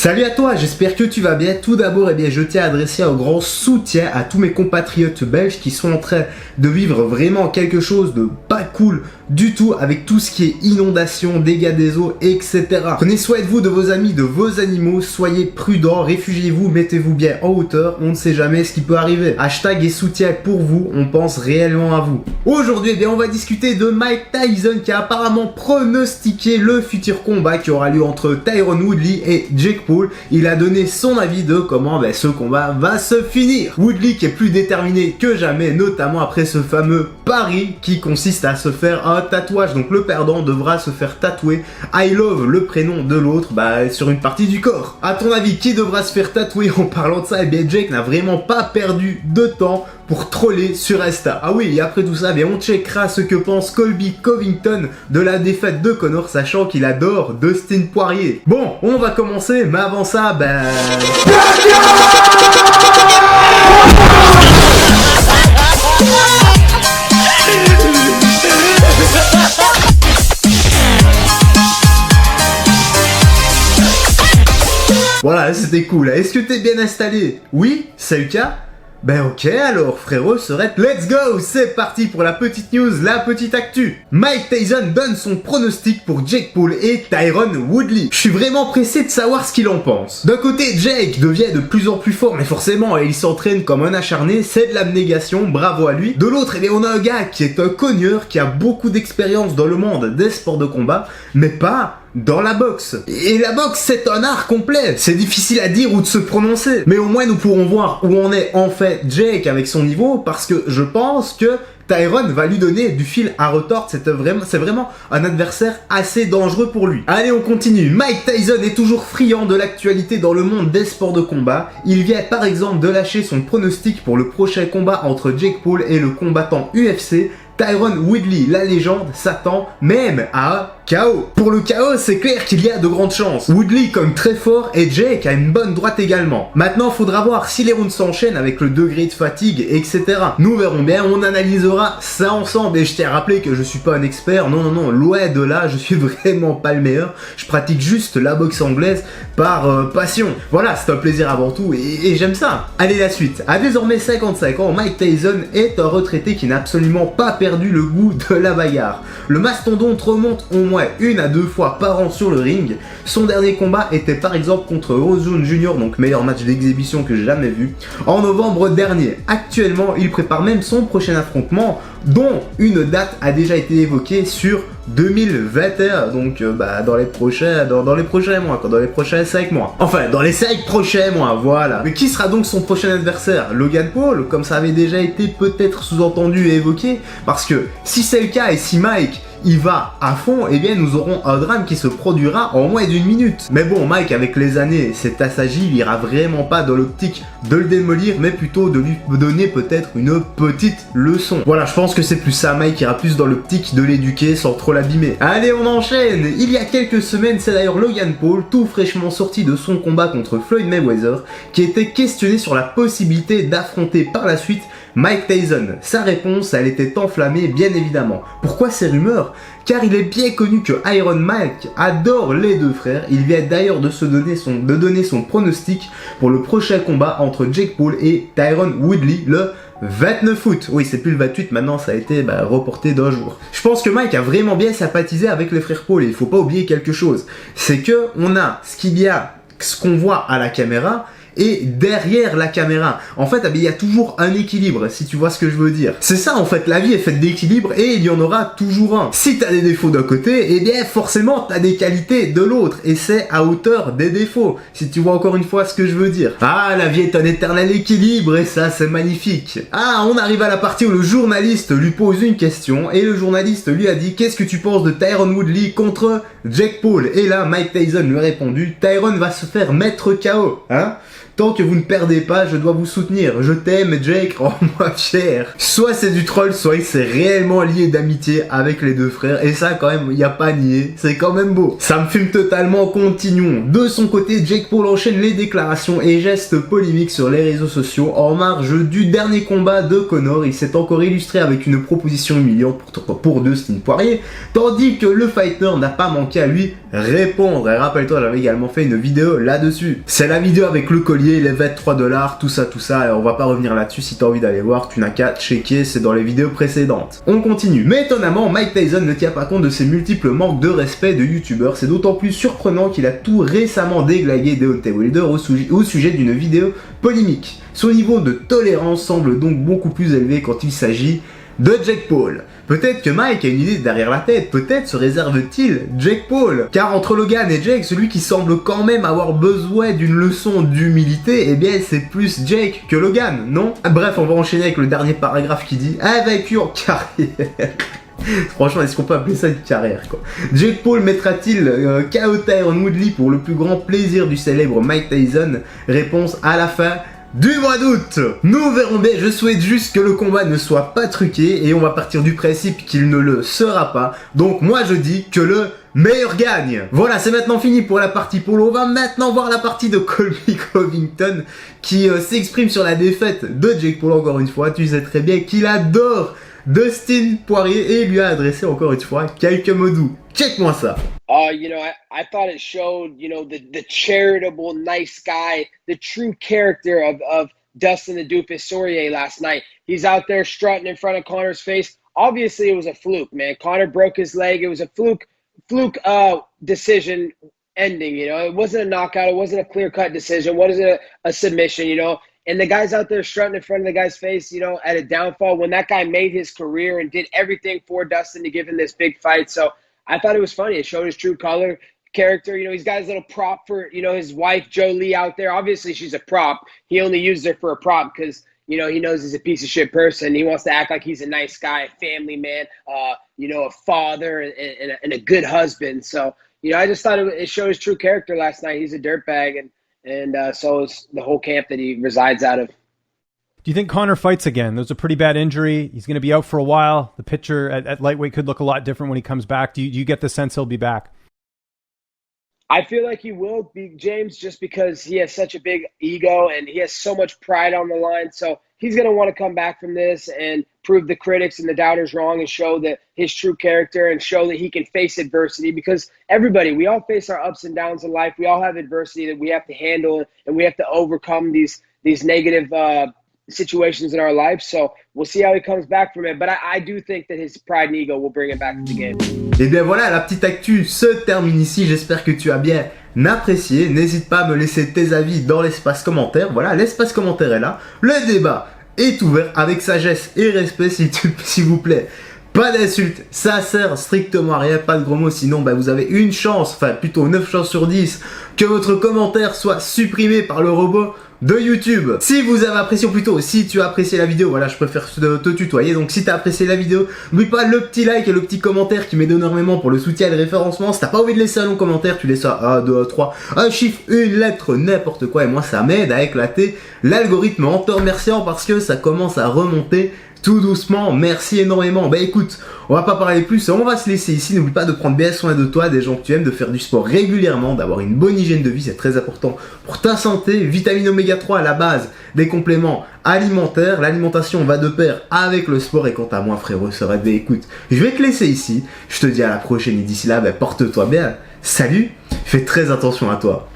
Salut à toi, j'espère que tu vas bien. Tout d'abord, je tiens à adresser un grand soutien à tous mes compatriotes belges qui sont en train de vivre vraiment quelque chose de pas cool du tout avec tout ce qui est inondation, dégâts des eaux, etc. Prenez soin de vous, de vos amis, de vos animaux, soyez prudents, réfugiez-vous, mettez-vous bien en hauteur, on ne sait jamais ce qui peut arriver. Hashtag et soutien pour vous, on pense réellement à vous. Aujourd'hui, on va discuter de Mike Tyson qui a apparemment pronostiqué le futur combat qui aura lieu entre Tyron Woodley et Jake Paul. Il a donné son avis de comment ce combat va se finir. Woodley qui est plus déterminé que jamais, notamment après ce fameux pari qui consiste à se faire un tatouage. Donc le perdant devra se faire tatouer I love le prénom de l'autre sur une partie du corps. À ton avis, qui devra se faire tatouer? En parlant de ça, Jake n'a vraiment pas perdu de temps pour troller sur Insta. Ah oui, et après tout ça, on checkera ce que pense Colby Covington de la défaite de Conor, sachant qu'il adore Dustin Poirier. Bon, on va commencer, mais avant ça, voilà, c'était cool. Est-ce que t'es bien installé? Oui, c'est le cas? Ok alors frérot, let's go. C'est parti pour la petite news, la petite actu. Mike Tyson donne son pronostic pour Jake Paul et Tyron Woodley. Je suis vraiment pressé de savoir ce qu'il en pense. D'un côté, Jake devient de plus en plus fort, mais forcément il s'entraîne comme un acharné, c'est de l'abnégation, bravo à lui. De l'autre, on a un gars qui est un cogneur, qui a beaucoup d'expérience dans le monde des sports de combat, mais pas dans la boxe. Et la boxe, c'est un art complet. C'est difficile à dire ou de se prononcer. Mais au moins, nous pourrons voir où en est en fait Jake avec son niveau, parce que je pense que Tyron va lui donner du fil à retordre. C'est vraiment un adversaire assez dangereux pour lui. Allez, on continue. Mike Tyson est toujours friand de l'actualité dans le monde des sports de combat. Il vient par exemple de lâcher son pronostic pour le prochain combat entre Jake Paul et le combattant UFC Tyron Woodley. La légende s'attend même à un KO. Pour le KO, c'est clair qu'il y a de grandes chances. Woodley comme très fort et Jake a une bonne droite également. Maintenant, faudra voir si les rounds s'enchaînent avec le degré de fatigue, etc. Nous verrons bien, on analysera ça ensemble. Et je tiens à rappeler que je suis pas un expert, non, loin de là, je suis vraiment pas le meilleur. Je pratique juste la boxe anglaise par passion. Voilà, c'est un plaisir avant tout et j'aime ça. Allez, la suite. À désormais 55 ans, Mike Tyson est un retraité qui n'a absolument pas perdu le goût de la bagarre. Le mastodonte remonte au moins 1 à 2 fois par an sur le ring. Son dernier combat était par exemple contre Ozone Jr., donc meilleur match d'exhibition que j'ai jamais vu, en novembre dernier. Actuellement, il prépare même son prochain affrontement, dont une date a déjà été évoquée sur 2021, donc dans les prochains mois, dans les prochains 5 mois. Enfin, dans les 5 prochains mois, voilà. Mais qui sera donc son prochain adversaire? Logan Paul, comme ça avait déjà été peut-être sous-entendu et évoqué, parce que si c'est le cas et si Mike il va à fond, nous aurons un drame qui se produira en moins d'1 minute. Mais bon, Mike, avec les années, cet assagi, il ira vraiment pas dans l'optique de le démolir, mais plutôt de lui donner peut-être une petite leçon. Voilà, je pense que c'est plus ça, Mike ira plus dans l'optique de l'éduquer sans trop l'abîmer. Allez, on enchaîne. Il y a quelques semaines, c'est d'ailleurs Logan Paul, tout fraîchement sorti de son combat contre Floyd Mayweather, qui était questionné sur la possibilité d'affronter par la suite Mike Tyson. Sa réponse, elle était enflammée, bien évidemment. Pourquoi ces rumeurs? Car il est bien connu que Iron Mike adore les deux frères. Il vient d'ailleurs de donner son pronostic pour le prochain combat entre Jake Paul et Tyron Woodley le 29 août. Oui, c'est plus le 28, maintenant ça a été reporté d'un jour. Je pense que Mike a vraiment bien sympathisé avec les frères Paul et il faut pas oublier quelque chose. C'est que on a ce qu'on voit à la caméra et derrière la caméra. En fait, il y a toujours un équilibre, si tu vois ce que je veux dire. C'est ça, en fait, la vie est faite d'équilibre et il y en aura toujours un. Si t'as des défauts d'un côté, forcément, t'as des qualités de l'autre et c'est à hauteur des défauts, si tu vois encore une fois ce que je veux dire. Ah, la vie est un éternel équilibre et ça, c'est magnifique. Ah, on arrive à la partie où le journaliste lui pose une question et le journaliste lui a dit « Qu'est-ce que tu penses de Tyron Woodley contre Jake Paul ?» Et là, Mike Tyson lui a répondu « Tyron va se faire mettre KO, hein ?» Tant que vous ne perdez pas, je dois vous soutenir. Je t'aime, Jake, rends-moi fier. Soit c'est du troll, soit il s'est réellement lié d'amitié avec les deux frères. Et ça, quand même, il n'y a pas à nier. C'est quand même beau. Ça me fume totalement, continuons. De son côté, Jake Paul enchaîne les déclarations et gestes polémiques sur les réseaux sociaux. En marge du dernier combat de Conor, il s'est encore illustré avec une proposition humiliante pour Dustin Poirier. Tandis que le fighter n'a pas manqué à lui répondre. Et rappelle-toi, j'avais également fait une vidéo là-dessus. C'est la vidéo avec le collier, les vêtements 3 $, tout ça. Alors on va pas revenir là-dessus, si t'as envie d'aller voir, tu n'as qu'à checker, c'est dans les vidéos précédentes. On continue. Mais étonnamment, Mike Tyson ne tient pas compte de ses multiples manques de respect de youtubeurs. C'est d'autant plus surprenant qu'il a tout récemment déglingué Deontay Wilder au sujet d'une vidéo polémique. Son niveau de tolérance semble donc beaucoup plus élevé quand il s'agit de Jake Paul. Peut-être que Mike a une idée derrière la tête, peut-être se réserve-t-il Jake Paul. Car entre Logan et Jake, celui qui semble quand même avoir besoin d'une leçon d'humilité, eh bien c'est plus Jake que Logan, non? Bref, on va enchaîner avec le dernier paragraphe qui dit « Avec your carrière ». Franchement, est-ce qu'on peut appeler ça une carrière, quoi? Jake Paul mettra-t-il KO Tyron Woodley pour le plus grand plaisir du célèbre Mike Tyson? Réponse à la fin du mois d'août. Nous verrons bien, je souhaite juste que le combat ne soit pas truqué et on va partir du principe qu'il ne le sera pas. Donc moi je dis que le meilleur gagne. Voilà, c'est maintenant fini pour la partie polo. On va maintenant voir la partie de Colby Covington qui s'exprime sur la défaite de Jake Paul encore une fois. Tu sais très bien qu'il adore Dustin Poirier et lui a adressé encore une fois quelques mots doux. Check-moi ça. You know, I thought it showed, you know, the charitable, nice guy, the true character of Dustin the Doofus Poirier last night. He's out there strutting in front of Conor's face. Obviously, it was a fluke, man. Conor broke his leg. It was a fluke decision ending, you know. It wasn't a knockout. It wasn't a clear-cut decision. It wasn't a submission, you know. And the guy's out there strutting in front of the guy's face, you know, at a downfall when that guy made his career and did everything for Dustin to give him this big fight. So I thought it was funny. It showed his true character. You know, he's got his little prop for, you know, his wife, Jolie, out there. Obviously, she's a prop. He only used her for a prop because, you know, he knows he's a piece of shit person. He wants to act like he's a nice guy, a family man, you know, a father and a good husband. So, you know, I just thought it showed his true character last night. He's a dirtbag, and so is the whole camp that he resides out of. Do you think Conor fights again? There's a pretty bad injury. He's going to be out for a while. The picture at lightweight could look a lot different when he comes back. Do you get the sense he'll be back? I feel like he will be, James, just because he has such a big ego and he has so much pride on the line. So he's going to want to come back from this and prove the critics and the doubters wrong and show that his true character and show that he can face adversity, because everybody, we all face our ups and downs in life. We all have adversity that we have to handle, and we have to overcome these negative situations in our life. So we'll see how he comes back from it. But I do think that his pride and ego will bring him back to the game. Et bien voilà, la petite actu se termine ici. J'espère que tu as bien apprécié. N'hésite pas à me laisser tes avis dans l'espace commentaire. Voilà, l'espace commentaire est là. Le débat est ouvert avec sagesse et respect, s'il vous plaît. Pas d'insultes, ça sert strictement à rien, pas de gros mots, sinon bah, vous avez une chance, enfin plutôt 9 chances sur 10 que votre commentaire soit supprimé par le robot de YouTube. Si vous avez apprécié, ou plutôt si tu as apprécié la vidéo, voilà, je préfère te tutoyer, donc si tu as apprécié la vidéo, n'oublie pas le petit like et le petit commentaire qui m'aide énormément pour le soutien et le référencement. Si t'as pas envie de laisser un long commentaire, tu laisses ça 1, 2, 3, un chiffre, une lettre, n'importe quoi, et moi ça m'aide à éclater l'algorithme en te remerciant parce que ça commence à remonter tout doucement. Merci énormément. Bah écoute, on va pas parler plus, on va se laisser ici. N'oublie pas de prendre bien soin de toi, des gens que tu aimes, de faire du sport régulièrement, d'avoir une bonne hygiène de vie, c'est très important pour ta santé. Vitamine oméga 3 à la base des compléments alimentaires. L'alimentation va de pair avec le sport. Et quant à moi, frérot, ça va bien. Écoute, je vais te laisser ici. Je te dis à la prochaine et d'ici là, bah, porte-toi bien. Salut, fais très attention à toi.